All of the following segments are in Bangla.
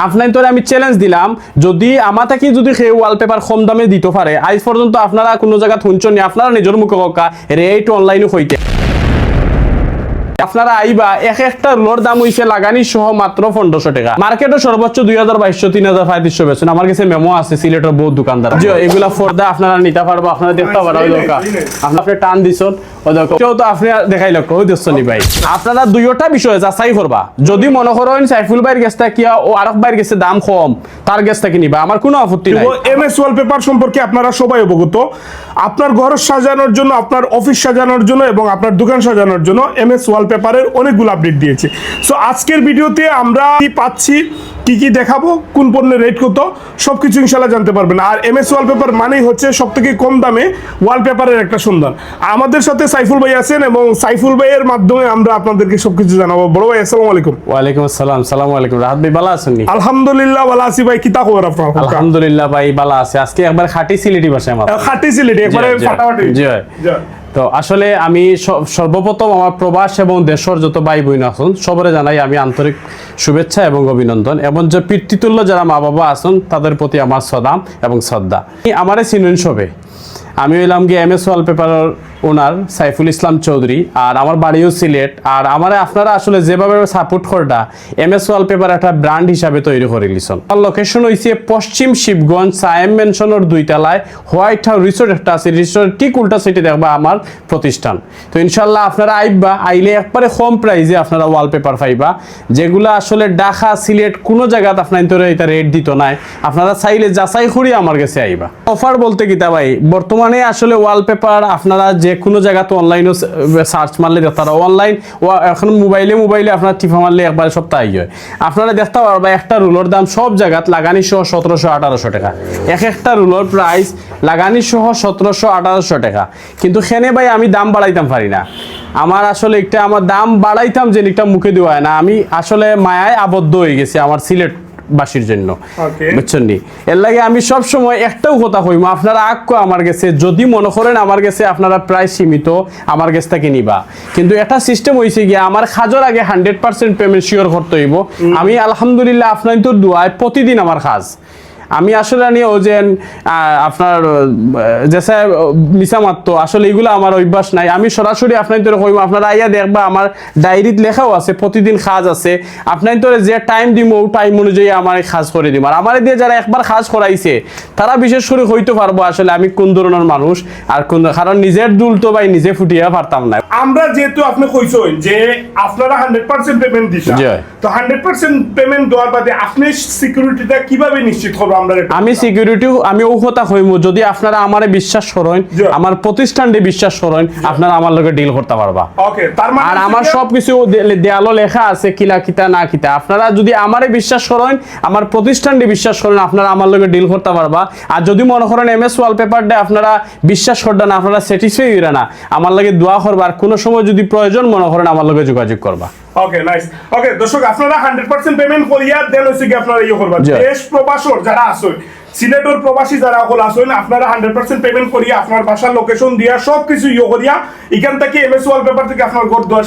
আপনার তো আমি চ্যালেঞ্জ দিলাম যদি আমার থেকে যদি সেই ওয়ালপেপার কম দামে দিতে পারে আজ পর্যন্ত আপনারা কোনো জায়গা শুনছেন নি আপনারা নিজের মুখে কা রেট অনলাইনে হইতে আপনারা আইবা এক একটা রুলের দাম হইছে লাগানি সহ মাত্র 1500 টাকা মার্কেটে সর্বোচ্চ 2200 3500 বেচেন আমার কাছে মেমো আছে সিলেটের বহুত দোকানদার যে এগুলা ফর্দা আপনারা নিতে পারবো আপনারা দেখতে পারো ওই দোকান আপনি টান দিছেন ওই দেখো কেউ তো আপনি দেখাইল কই দিছনি ভাই আপনারা দুইটা বিষয় যাচাই করবা যদি মনে করেন সাইফুল ভাইয়ের গ্যাসটা কি ও আরক ভাইয়ের গ্যাসের দাম কম তার গ্যাসটা কি নিবা আমার কোনো আপত্তি নাই এমএস ওয়ালপেপার সম্পর্কে আপনারা সবাই অবগত আপনার ঘর সাজানোর জন্য আপনার অফিস সাজানোর জন্য এবং আপনার দোকান সাজানোর জন্য এমএস ওয়ালপেপারের অনেকগুলো আপডেট দিয়েছে সো আজকের ভিডিওতে আমরা কি পাচ্ছি কি কি দেখাবো কোন পণ্যের রেট কত সবকিছু ইনশাআল্লাহ জানতে পারবেন আর এমএস ওয়ালপেপার মানেই হচ্ছে সবথেকে কম দামে ওয়ালপেপারের একটা সন্ধান আমাদের সাথে সাইফুল ভাই আছেন এবং সাইফুল ভাইয়ের মাধ্যমে আমরা আপনাদেরকে সবকিছু জানাবো বড় ভাই আসসালামু আলাইকুম ওয়ালাইকুম আসসালাম আসসালামু আলাইকুম রাহাত ভাই ভালো আছেন নি আলহামদুলিল্লাহ ভালো আছি ভাই কি তা খবর আপনার আলহামদুলিল্লাহ ভাই ভালো আছে আজকে একবার খাঁটি সিলেটি ভাষায় আমার খাঁটি সিলেটি একবারে ফাটাফাটি জি তো আসলে আমি সর্বপ্রথম আমার প্রবাস এবং দেশের যত ভাই বোন আছেন সবরে জানাই আমি আন্তরিক শুভেচ্ছা এবং অভিনন্দন এবং যে পিতৃতুল্য যারা মা বাবা আছেন তাদের প্রতি আমার সদাম এবং শ্রদ্ধা আমারে চিনুন সবে আমি হইলাম গিয়ে এমএস ওয়ালপেপারের ওনার সাইফুল ইসলাম চৌধুরী আর আমার বাড়িও সিলেট আর আমার আপনারা আসলে যেভাবে সাপোর্ট করটা এমএস ওয়ালপেপার একটা ব্র্যান্ড হিসাবে তৈরি করে লিছন আর লোকেশন হইছে পশ্চিম শিবগঞ্জ সায়েম মেনশনের 2 তলায় হোয়াইট হাউস রিসোর্ট একটা আছে রিসোর্ট ঠিক উল্টা সাইডে দেখবা আমার প্রতিষ্ঠান তো ইনশাআল্লাহ আপনারা আইবা আইলে একবারে কম প্রাইসে আপনারা ওয়ালপেপার পাইবা যেগুলো আসলে ঢাকা সিলেট কোনো জায়গাতে আপনার এটা রেট দিত নাই আপনারা চাইলে যাচাই করে আমার কাছে আইবা অফার বলতে কিতা ভাই বর্তমানে আসলে ওয়ালপেপার আপনারা যে কোনো জায়গাতে অনলাইনে সার্চ মারলে তারা অনলাইন এখন মোবাইলে আপনারা টিপা মারলে একবার সপ্তাহে হয় আপনারা দেখতে পারবা একটা রুলের দাম সব জায়গাতে লাগানি সহ 1700-1800 টাকা এক একটা রুলের প্রাইস লাগানি সহ 1700-1800 টাকা কিন্তু সেনে ভাই আমি দাম বাড়াইতাম পারি না আমার আসলে একটা আমার দাম বাড়াইতাম যে একটা মুখে দেওয়া হয় না আমি আসলে মায়ায় আবদ্ধ হয়ে গেছি আমার সিলেট বাসির জন্য বুঝছেন নি এর লাগে আমি সব সময় একটাও কথা কইম আপনারা আক্কো আমার কাছে যদি মনে করেন আমার কাছে আপনারা প্রায় সীমিত আমার কাছ থেকে নিবা কিন্তু একটা সিস্টেম হইছে গিয়া আমার খাজর আগে 100% পেমেন্ট শিওর করতে হইব আমি আলহামদুলিল্লাহ আপনার তো দোয়ায় প্রতিদিন আমার কাজ আমি আসলে নিয়ে ও যে আপনার যেসা মিসামাত্র আসলে এগুলো আমার অভ্যাস নাই আমি সরাসরি আপনার তো কইব আপনারা আইয়া দেখবা আমার ডায়েরিতে লেখাও আছে প্রতিদিন কাজ আছে আপনার তো যে টাইম দিব ও টাইম অনুযায়ী আমার কাজ করে দিব আর আমার দিয়ে যারা একবার কাজ করাইছে তারা বিশেষ করে হইতে পারবো আসলে আমি কোন ধরনের মানুষ আর কোন কারণ নিজের দুল তো ভাই নিজে ফুটিয়ে পারতাম না আমরা যেহেতু আপনি কইছেন যে আপনারা 100% পেমেন্ট দিছেন তো 100% পেমেন্ট দেওয়ার বাদে আপনি সিকিউরিটিটা কিভাবে নিশ্চিত করবেন আমি সিকিউরিটি আমি ও কথা কইমু যদি আপনারা আমারে বিশ্বাস করেন আমার প্রতিষ্ঠানে বিশ্বাস করেন আপনারা আমার লগে ডিল করতে পারবা ওকে তার মানে আর আমার সবকিছু দেয়ালো লেখা আছে কিলা কিতা না কিতা আপনারা যদি আমারে বিশ্বাস করেন আমার প্রতিষ্ঠানে বিশ্বাস করেন আপনারা আমার লগে ডিল করতে পারবা আর যদি মনে করেন এমএস ওয়ালপেপার দে আপনারা বিশ্বাস করবেন না আপনারা স্যাটিসফাই হইরা না আমার লগে দোয়া করবা আর কোন সময় যদি প্রয়োজন মনে করেন আমার লগে যোগাযোগ করবা ওকে নাইস ওকে দর্শক আপনারা 100% পেমেন্ট করিয়া দেন হইছে কি আপনারা ইয়ে করবা দেশ প্রবাসর যারা আছে সিলেটের প্রবাসী যারা হল আসেন আপনারা 100% পেমেন্ট করিয়া আপনার বাসার লোকেশন দিয়া সবকিছু ইয়ে করিয়া এখান থেকে এমএস ওয়ালপেপার থেকে আপনার ঘর দোয়া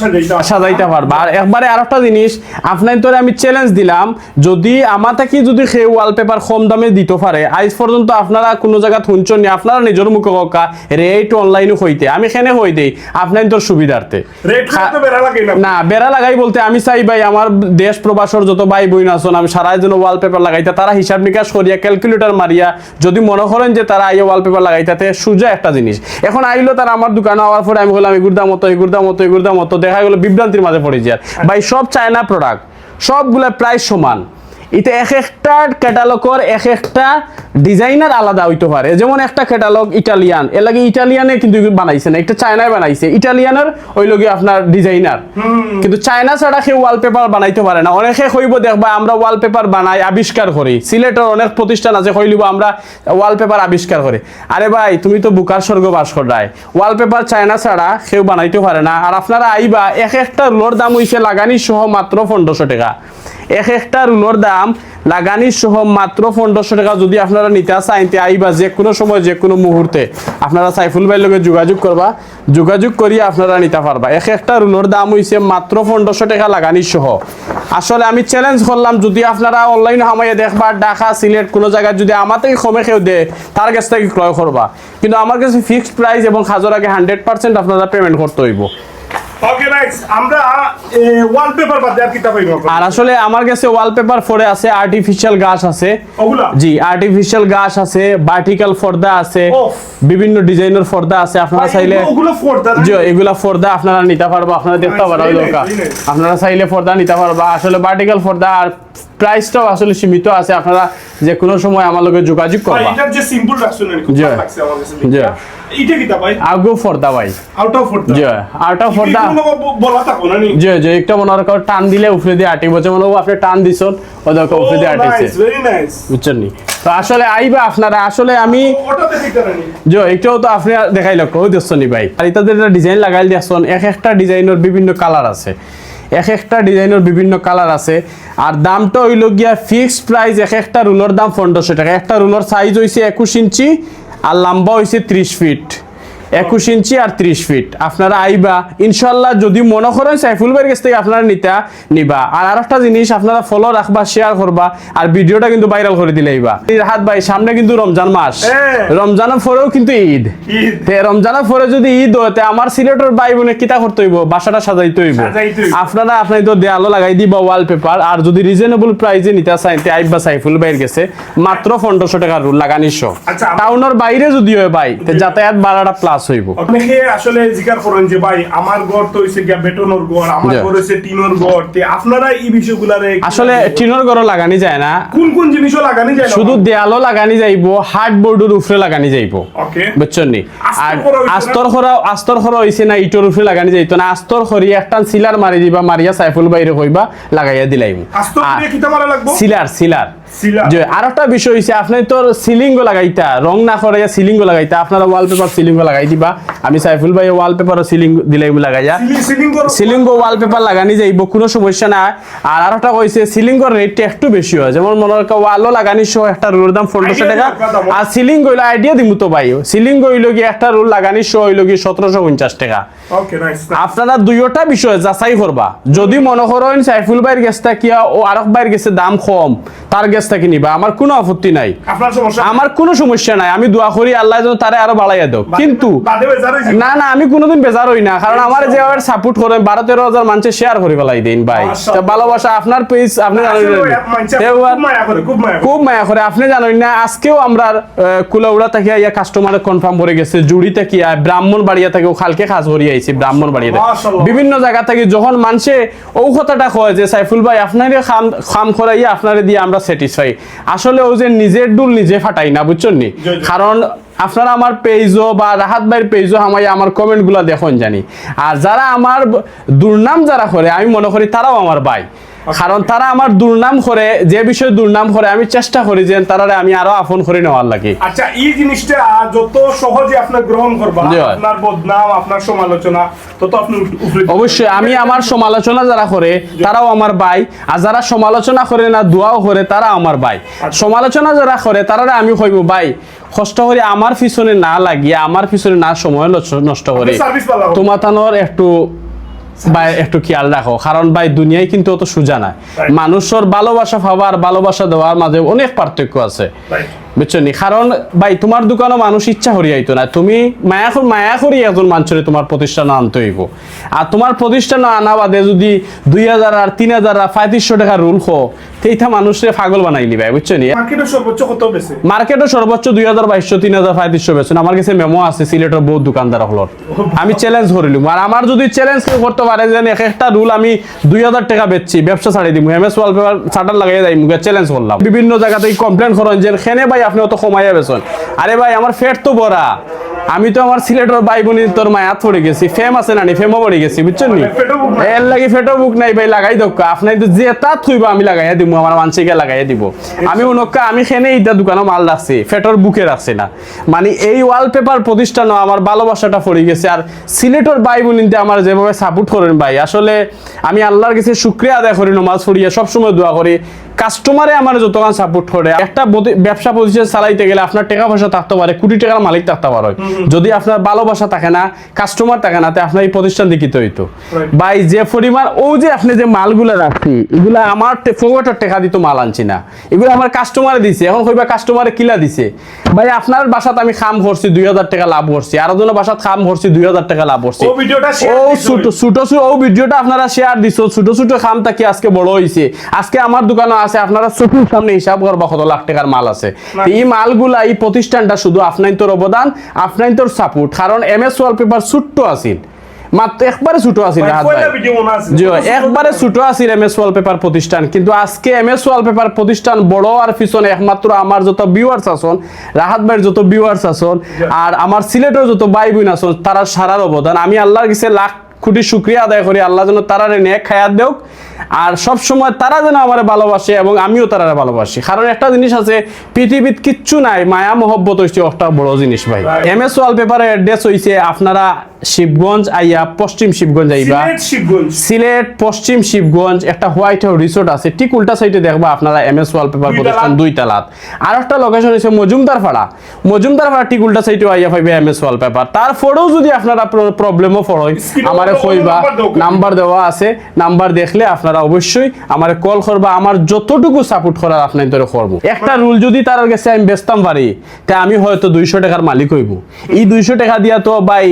সাজাইতে পারবা আর একবারে আরেকটা জিনিস আপনার তো আমি চ্যালেঞ্জ দিলাম যদি আমার থেকে যদি সেই ওয়ালপেপার কম দামে দিতে পারে আজ পর্যন্ত আপনারা কোনো জায়গা শুনছেন নি আপনারা নিজের মুখে কা রেট অনলাইনে হইতে আমি সেনে হই দেই আপনার তোর সুবিধার্থে রেট তো বেড়া লাগাই না বেড়া লাগাই বলতে আমি চাই ভাই আমার দেশ প্রবাসর যত ভাই বোন আছেন আমি সারা দিন ওয়ালপেপার লাগাইতে তারা হিসাব নিকাশ করিয়া ক্যালকুলেটর মারিয়া যদি মনে করেন যে তারা আইয়া ওয়ালপেপার লাগাইতে সোজা একটা জিনিস এখন আইলো তারা আমার দোকানে আওয়ার পরে আমি বললাম এগুরদাম মতো দেখা গেলো বিভ্রান্তির মাঝে পড়ে যায় ভাই সব চায়না প্রোডাক্ট সবগুলা প্রায় সমান এটা এক একটা ক্যাটালগের এক একটা ডিজাইনার আলাদা হইতে পারে যেমন একটা ক্যাটালগ ইটালিয়ান এর লাগে ইটালিয়ানে কিন্তু বানাইছে না একটা চায়নায় বানাইছে ইটালিয়ানের ওই লগে আপনার ডিজাইনার কিন্তু চায়না ছাড়া কেউ ওয়ালপেপার বানাইতে পারে না অনেকে কইব দেখবা আমরা ওয়ালপেপার বানাই আবিষ্কার করি সিলেটের অনেক প্রতিষ্ঠান আছে কইলিব আমরা ওয়ালপেপার আবিষ্কার করি আরে ভাই তুমি তো বুকার স্বর্গ বাস করায় ওয়ালপেপার চায়না ছাড়া কেউ বানাইতে পারে না আর আপনারা আইবা এক একটা রুলের দাম হইছে লাগানি সহ মাত্র 1500 টাকা এক একটা রুলের দাম লাগানি সহ মাত্র 1500 টাকা। যদি আপনারা নিতে চান তে আইবা যে কোনো সময় যে কোনো মুহূর্তে আপনারা সাইফুল ভাইয়ের লগে যোগাযোগ করবা, যোগাযোগ করিয়া আপনারা নিতে পারবা। এক একটা রুলের দাম হইছে মাত্র 1500 টাকা লাগানি সহ। আসলে আমি চ্যালেঞ্জ করলাম যদি আপনারা অনলাইন হামাইয়া দেখবা ঢাকা সিলেট কোনো জায়গায় যদি আমার থেকে কমে কেউ দেয় তার কাছ থেকে ক্রয় করবা, কিন্তু আমার কাছে ফিক্সড প্রাইস এবং খাজর আগে 100% আপনারা পেমেন্ট করতে হইব। Okay nice. আমরা ওয়ালপেপার বাদ আর কিতা পাইবো? আর আসলে আমার কাছে ওয়ালপেপার ফরে আছে, আর্টিফিশিয়াল গাছ আছে, ওগুলা জি আর্টিফিশিয়াল গাছ আছে, ভার্টিক্যাল পর্দা আছে, ওফ। বিভিন্ন ডিজাইনের পর্দা আছে। আপনারা চাইলে ওগুলো ফোর্দা জি এগুলা পর্দা আপনারা নিতে পারবা, আপনারা দেখতে পারবা very nice, দরকার very nice. আপনারা চাইলে পর্দা নিতে পারবা। আসলে ভার্টিক্যাল পর্দা আর প্রাইসটাও আসলে সীমিত আছে, আপনারা যে কোনো সময় আমার লগে যোগাযোগ করবা। এটার যে সিম্বল রাখছেন খুব জি। ভালো লাগছে আমার কাছে। জি। এটা কিতা ভাই? আগো পর্দা ভাই, out of ফোর্দা। G out of পর্দা, বলা থাকো না নি? জি জি একটা মনে রাখো টান দিলে উপরে দিয়ে আটিব, যেমন আপনি টান দিছেন ওদেরকে উপরে দিয়ে আটিছে, ভেরি নাইস। বুঝছেন নি? তো আসলে আইবা আপনারা, আসলে আমি ওটাতে ঠিক না নি? যে একটাও তো আপনি দেখাইল কেউ দেখছেন নি ভাই, আর এটাতে ডিজাইন লাগাই দিয়েছেন, এক একটা ডিজাইনের বিভিন্ন কালার আছে, এক একটা ডিজাইনের বিভিন্ন কালার আছে। আর দামটা হইল গিয়া ফিক্সড প্রাইস, এক একটা রুলার দাম 1500 টাকা। একটা রুলার সাইজ হইছে 21 ইঞ্চি আর লম্বা হইছে 30 ফিট, 21 ইঞ্চি আর 30 ফিট। আপনারা আইবা ইনশাল্লাহ, যদি মনে করেন সাইফুল ভাইয়ের কাছ থেকে আপনারা নিবা। আর আরেকটা জিনিস আপনারা ফলো রাখবা, শেয়ার করবা, আর ভিডিওটা কিন্তু ভাইরাল করে দিলেইবা। রাহাত ভাই সামনে কিন্তু রমজান মাস, রমজানের পরেও কিন্তু ঈদ। তে রমজানের পরে যদি ঈদ হয় তে আমার সিলেটের ভাই বোনে কিতা করতে হইব, বাসাটা সাজাইতে হইব। আপনারা আপনার তো দেয়ালও লাগাই দিবা ওয়ালপেপার। আর যদি রিজনেবল প্রাইসে নিতে চান তে আইবা সাইফুল ভাইয়ের কাছে, মাত্র 1500 টাকা রুল লাগানি সহ। টাউনের বাইরে যদি হয় ভাই তে যাতায়াত ভাড়াটা প্লাস হইব। অনেকে আসলে জিজ্ঞাসা করেন যে ভাই আমার ঘর তো হইছে গিয়া বেটনের ঘর, আমার ঘর হইছে টিনের ঘর, তে আপনারা এই বিষয়গুলারে আসলে টিনের ঘরও লাগানি যায় না, কোন কোন জিনিসও লাগানি যায় না? শুধু দেয়ালও লাগানি যাইব, হার্ডবোর্ডের উপরে লাগানি যাইব, ওকে বুঝছেন নি? আর আস্তর আস্তর করা হইছে না? খরা হইছে না, ইটোর উপরে লাগানি যাইতো না। আস্তর খরি একটা সিলার মারি দিবা, মারিয়া সাইফুল বাইরে কইবা লাগাইয়া দিলাইম। আস্তর দিয়ে কিতা মারা লাগবো? সিলার সিলার। যে আরেকটা বিষয় হইছে, আপনি তো সিলিংও লাগাইতা, রং না করাইয়া সিলিংও লাগাইতা, আপনারা ওয়ালপেপার সিলিংও লাগাই দিবা। আমি সাইফুল ভাই ওয়ালপেপার সিলিং দিলাইম লাগাইয়া, সিলিং ওয়ালপেপার লাগানি যাইব, কোনো সমস্যা না। আর আরেকটা কইছে সিলিং এর রেটটা একটু বেশি হয়, যেমন মনে রাখা ওয়ালও লাগানি সহ একটা রুলের দাম 1500 টাকা। আর সিলিং হইলো আইডিয়া দিমু তো ভাই, সিলিং হইলো কি একটা রুল লাগানি সহ হইলো কি 1750 টাকা। Okay nice. আপনারা দুইটা বিষয় যাচাই করবা। যদি মনে করেন সাইফুল ভাইয়ের গেছটা কি ও আরক ভাইয়ের গেছে দাম কম, তার গেছটা কি নিবা, আমার কোনো আপত্তি নাই, আপনার সমস্যা? আমার কোনো সমস্যা নাই। আমি দোয়া করি আল্লাহ যেন তারে আরো বাড়াইয়া দাও। কিন্তু না না আমি কোনোদিন বেজার হই না, কারণ আমার যে সাপোর্ট করে 12-13 হাজার মানুষে শেয়ার করে ফেলাই দিন ভাই। তো ভালোবাসা আপনার পেজ আপনি জানেন, খুব মায়া করে। আপনি জানেন না আজকেও আমরা কুলাউড়া থেকে ইয়া কাস্টমারে কনফার্ম করে গেছে, জুড়ি থেকে ব্রাহ্মণ বাড়িয়া থেকে খালকে খাস করিয়া আইছি, ব্রাহ্মণ বাড়িয়া বিভিন্ন জায়গা থেকে। যখন মানুষে ও কথাটা কয় যে সাইফুল ভাই আপনারে খাম করাইয়া আপনারে দিয়ে আমরা স্যাটিসফাই, আসলে ও যে নিজের ডুল নিজে ফাটাই না, বুঝছেন নি? কারণ আপনারা আমার পেজও বা রাহাত ভাইয়ের পেজও আমার কমেন্ট গুলা দেখুন জানি। আর যারা আমার দুর্নাম যারা করে আমি মনে করি তারাও আমার ভাই, কারণ তারা আমার দুর্নাম করে, যে বিষয়ে দুর্নাম করে আমি চেষ্টা করি যে তারারে আমি আরো আপন করে নেওয়ার লাগে। আচ্ছা এই জিনিসটা যত সহজে আপনি গ্রহণ করবা, আপনার বদনাম আপনার সমালোচনা তত আপনি অবশ্যই আমি আমার সমালোচনা যারা করে তারাও আমার ভাই, আর যারা সমালোচনা করে না দোয়াও করে তারা আমার ভাই। সমালোচনা যারা করে তারারে আমি কইব ভাই কষ্ট করে আমার পিছনে না লাগিয়ে, আমার পিছনে না সময় নষ্ট করে তোমার তানোর একটু খেয়াল রাখো, কারণ ভাই দুনিয়ায় কিন্তু অত সোজা না। মানুষের ভালোবাসা পাওয়ার ভালোবাসা দেওয়ার মাঝে অনেক পার্থক্য আছে, বুঝছো নি? কারণ ভাই তোমার দোকানও মানুষ ইচ্ছা করি আইতো না, তুমি মায়া করি একজন মানুষের তোমার প্রতিষ্ঠান আনতে হইব। আর তোমার প্রতিষ্ঠান আনা বাদে যদি 2000 আর 3000 আর 3500 টাকা রুল খো, সেইটা মানুষের পাগল বানাইলি ভাই, বুঝছো নি? মার্কেটে সর্বোচ্চ 2200 3500 বেছেন। আমার কাছে মেমো আছে সিলেটের বহুত দোকানদার হলর, আমি চ্যালেঞ্জ করিলাম। আর আমার যদি চ্যালেঞ্জ কেউ করতে পারে যে এক একটা রুল আমি 2000 টাকা বেচছি, ব্যবসা ছাড়িয়ে দিব, এমএস ওয়ালপেপার শাটার লাগাই যাই, মুখে চ্যালেঞ্জ করলাম। বিভিন্ন জায়গা থেকে কমপ্লেন করেন যে খেনে ভাই আপনি অত কমাইয়া বেছেন। আরে ভাই আমার ফেট তো বড়া, আমি তো আমার সিলেটের ভাই বোন তোর মায়াত পড়ে গেছি, ফেম আছে না নি, ফেমও পড়ে গেছি, বুঝছেন নি? এর লাগি ফেটো বুক নাই ভাই, লাগাই দক্কা আপনি তো যে তা থইবা আমি লাগাইয়া দিব, আমার মানসিকে লাগাইয়া দিব। আমি উনক্কা আমি খেনে এইটা দোকানে মাল রাখছি, ফেটোর বুকে রাখছি না। মানে এই ওয়ালপেপার প্রতিষ্ঠানও আমার ভালোবাসাটা পড়ে গেছে। আর সিলেটের ভাই বোনিতে আমার যেভাবে সাপোর্ট করেন ভাই, আসলে আমি আল্লাহর কাছে শুকরিয়া আদায় করি, নামাজ পড়িয়া সবসময় দোয়া করি। কাস্টমারে আমার যতক্ষণ সাপোর্ট করে, একটা ব্যবসা প্রতিষ্ঠান চালাইতে গেলে আপনার টাকা পয়সা থাকতে পারে, কোটি টাকার মালিক থাকতে পারে, যদি আপনার ভালোবাসা থাকে না, কাস্টমার থাকে না, তো আপনার এই প্রতিষ্ঠান দেখিতে হইতো ভাই। যে পরিমাণ ও যে আপনি যে মালগুলো রাখছি, এগুলা আমার পকেটের টাকা দিত মাল আনছি না, এগুলো আমার কাস্টমারে দিছে। এখন কইবা কাস্টমারে কিলা দিছে ভাই, আপনার বাসাত আমি খাম করছি 2000 টাকা লাভ করছি, আর জনের বাসাত খাম করছি 2000 টাকা লাভ করছি। ও ভিডিওটা ও ভিডিওটা আপনারা শেয়ার দিছো, ছোট ছোট খাম থাকি আজকে বড় হইছে। আজকে আমার দোকানে আছে, আপনারা চোখের সামনে হিসাব করবা কত লাখ টাকার মাল আছে। এই মালগুলা, এই প্রতিষ্ঠানটা শুধু আপনার তোর অবদান, আপনার তোর সাপোর্ট। কারণ MS ওয়ালপেপার ছোট্ট আছিল, মাত্র একবারে ছোট আছিল, একবারে ছোট আছিল MS ওয়ালপেপার প্রতিষ্ঠান। কিন্তু আজকে MS ওয়ালপেপার প্রতিষ্ঠান বড় আর পিছনে একমাত্র আমার যত ভিউয়ার্স আছেন, রাহাত ভাইয়ের যত ভিউয়ার্স আছেন, আর আমার সিলেটের যত ভাই বোন আছেন, তারা সারার অবদান। আমি আল্লাহর কাছে লাখ কোটি শুকরিয়া আদায় করি, আল্লাহ যেন তারা নেক হায়াত দেওক, আর সব সময় তারা যেন আমার ভালোবাসে এবং আমিও তারা ভালোবাসি। কারণ একটা জিনিস আছে, পৃথিবীত কিচ্ছু নাই, মায়া মহব্বত হইছে একটা বড় জিনিস ভাই। MS ওয়ালপেপারের অ্যাড্রেস হইছে আপনারা শিবগঞ্জ আইয়া, পশ্চিম শিবগঞ্জ আইবা, সিলেট পশ্চিম শিবগঞ্জ একটা হোয়াইট হাউস রিসোর্ট আছে, ঠিক উল্টা সাইডে দেখবা আপনারা MS ওয়ালপেপার প্রতিষ্ঠান 2 তলাত। আর একটা লোকেশন হইছে মজুমদারপাড়া ঠিক উল্টা সাইডে আইয়া পাইবে MS ওয়ালপেপার। তারপরেও যদি আপনারা প্রবলেমও পড়েন, আমারে কইবা, নাম্বার দেওয়া আছে, নাম্বার দেখলে আপনারা অবশ্যই আমারে কল করবা, আমার যতটুকু সাপোর্ট করার আপনাদের করব। একটা রুল যদি তার কাছে আমি বেচতাম পারি, তা আমি হয়তো 200 টাকার মালিক হইব। এই 200 টাকা দিয়া তো ভাই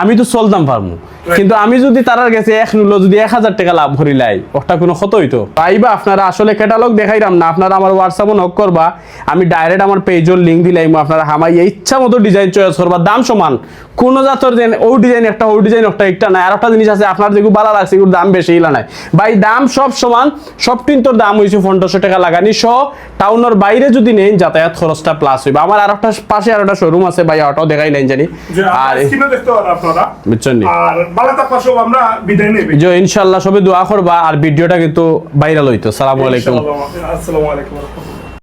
আমি তো চলতাম পারবো, কিন্তু আমি যদি তার কাছে এক রুল যদি 1000 টাকা লাভ করিলাই, ওটা কোনো ক্ষত হইতো পাইবা। আপনারা আসলে ক্যাটালগ দেখাইলাম না, আপনারা আমার হোয়াটসঅ্যাপে নক করবা, আমি ডাইরেক্ট আমার পেজের লিঙ্ক দিলাম, আপনারা আমার ইচ্ছা মতো ডিজাইন চয়েস করবা, দাম সমান। কোন জাতর দেন ও ডিজাইন একটা, ও ডিজাইন একটা নাই। আর একটা জিনিস আছে, আপনার যেগুলো ভালো লাগছে এগুলোর দাম বেশি ইলা নাই ভাই, দাম সব সমান। সব টিনটোর দাম হয়েছে 1500 টাকা লাগানি সহ। টাউনের বাইরে যদি নেন, যাতায়াত খরচটা প্লাস হইবে। আমার আর একটা পাশে আর একটা শোরুম আছে ভাই, ওটাও দেখাইলেন জানি। আর বুঝছেন নি, আর ভালো থাকবা সব, আমরা বিদায় নেব ইনশাআল্লাহ। সবে দোয়া করবা, আর ভিডিওটা কিন্তু ভাইরাল হইতো। আসসালামু আলাইকুম। আসসালামু আলাইকুম।